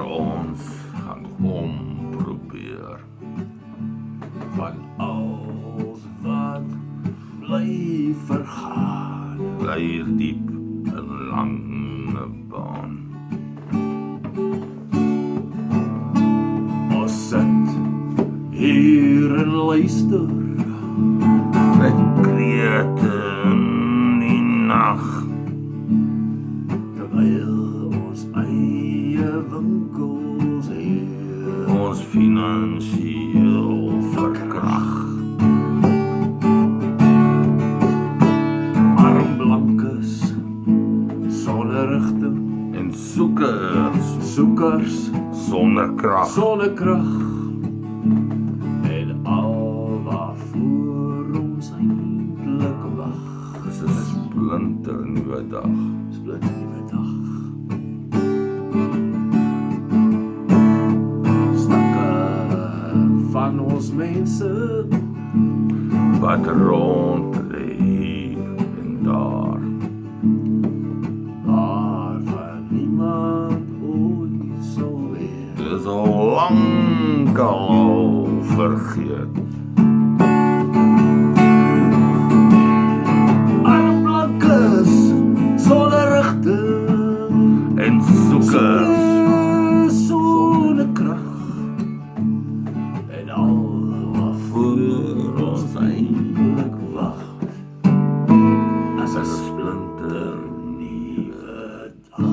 ons gaan omprobeer. Van alles wat bly vergaan, Bly hier diep 'n lange baan. ons sit hier en luister Met krete in die nag. terwyl ons eie winkels hier Ons finansiëel verkrag. arm blankes sonder rigting, En soekers sonder krag. sonder krag en al waarvoor ons eintlik wag. Dis 'n splinternuwe dag. Splinter nuwe dag. Stakke van ons mense Wat rond lê hier en daar. waarvan niemand ooit sal weet. Dis al lankal vergeet. Arm blankes sonder rigting, En soekers sonder krag en al voor ons eintlik wag. As 'n splinter nuwe dag.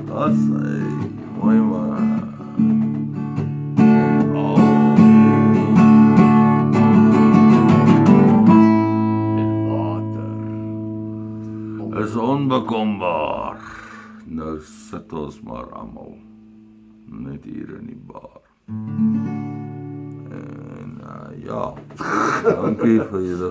Das hy, mooi man. En water Is onbekombaar. Nou sit ons maar almal net hier in die bar. En ja, dankie vir julle